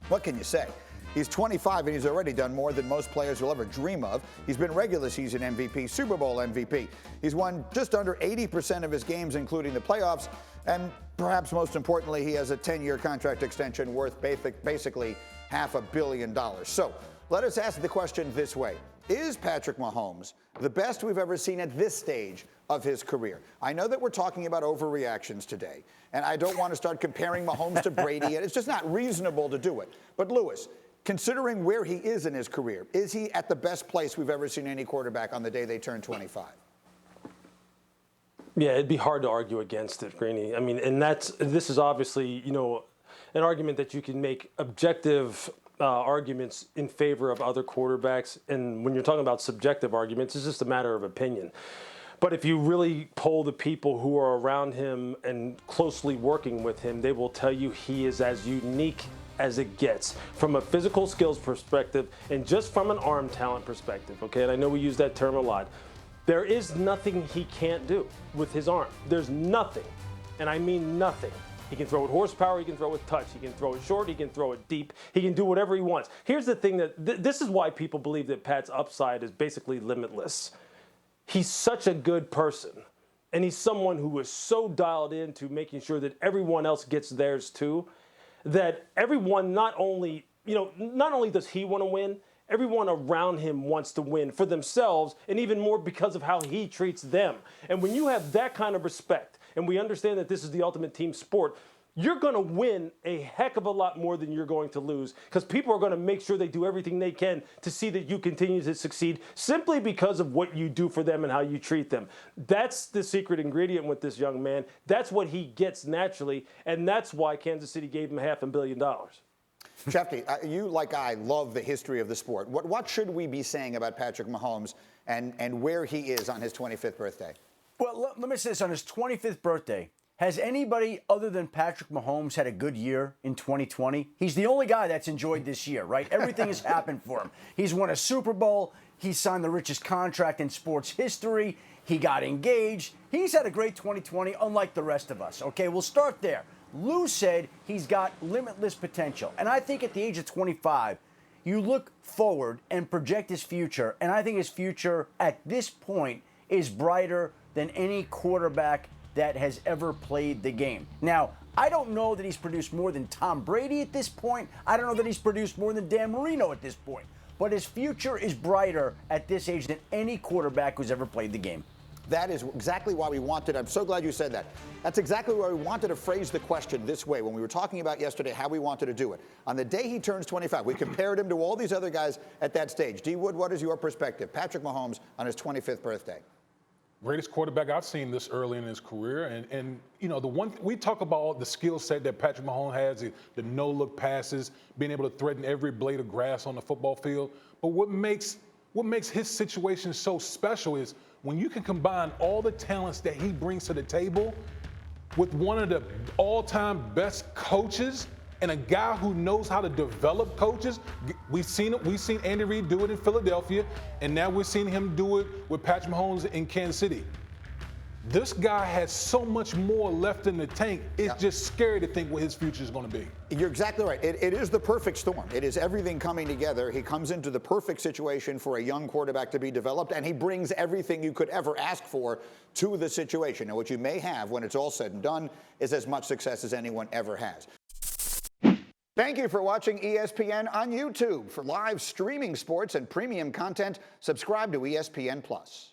What can you say? He's 25 and he's already done more than most players will ever dream of. He's been regular season MVP, Super Bowl MVP. He's won just under 80% of his games, including the playoffs. And perhaps most importantly, he has a 10-year contract extension worth basically $500 million. So let us ask the question this way. Is Patrick Mahomes the best we've ever seen at this stage of his career? I know that we're talking about overreactions today, and I don't want to start comparing Mahomes to Brady, and it's just not reasonable to do it. But Lewis, considering where he is in his career, is he at the best place we've ever seen any quarterback on the day they turn 25? Yeah, it'd be hard to argue against it, Greeny. I mean, and this is obviously, an argument that you can make objective arguments in favor of other quarterbacks. And when you're talking about subjective arguments, it's just a matter of opinion. But if you really poll the people who are around him and closely working with him, they will tell you he is as unique as it gets from a physical skills perspective and just from an arm talent perspective, okay? And I know we use that term a lot. There is nothing he can't do with his arm. There's nothing, and I mean nothing. He can throw with horsepower, he can throw with touch, he can throw it short, he can throw it deep, he can do whatever he wants. Here's the thing this is why people believe that Pat's upside is basically limitless. He's such a good person, and he's someone who is so dialed into making sure that everyone else gets theirs too, that everyone not only does he want to win, everyone around him wants to win for themselves, and even more because of how he treats them. And when you have that kind of respect, and we understand that this is the ultimate team sport, you're going to win a heck of a lot more than you're going to lose, because people are going to make sure they do everything they can to see that you continue to succeed simply because of what you do for them and how you treat them. That's the secret ingredient with this young man. That's what he gets naturally, and that's why Kansas City gave him $500 million. Shefty, you, like I, love the history of the sport. What should we be saying about Patrick Mahomes and where he is on his 25th birthday? Well, let me say this. On his 25th birthday, has anybody other than Patrick Mahomes had a good year in 2020? He's the only guy that's enjoyed this year, right? Everything has happened for him. He's won a Super Bowl. He signed the richest contract in sports history. He got engaged. He's had a great 2020, unlike the rest of us. Okay, we'll start there. Lou said he's got limitless potential. And I think at the age of 25, you look forward and project his future. And I think his future at this point is brighter than any quarterback that has ever played the game. Now, I don't know that he's produced more than Tom Brady at this point. I don't know that he's produced more than Dan Marino at this point. But his future is brighter at this age than any quarterback who's ever played the game. That is exactly why we wanted, I'm so glad you said that. That's exactly why we wanted to phrase the question this way when we were talking about yesterday how we wanted to do it. On the day he turns 25, we compared him to all these other guys at that stage. D. Wood, what is your perspective? Patrick Mahomes on his 25th birthday. Greatest quarterback I've seen this early in his career. And the one we talk about the skill set that Patrick Mahomes has, the no-look passes, being able to threaten every blade of grass on the football field. But what makes his situation so special is when you can combine all the talents that he brings to the table with one of the all-time best coaches and a guy who knows how to develop coaches. We've seen Andy Reid do it in Philadelphia, and now we're seeing him do it with Patrick Mahomes in Kansas City. This guy has so much more left in the tank. It's just scary to think what his future is going to be. You're exactly right. It is the perfect storm. It is everything coming together. He comes into the perfect situation for a young quarterback to be developed, and he brings everything you could ever ask for to the situation. Now, what you may have when it's all said and done is as much success as anyone ever has. Thank you for watching ESPN on YouTube. For live streaming sports and premium content, subscribe to ESPN+.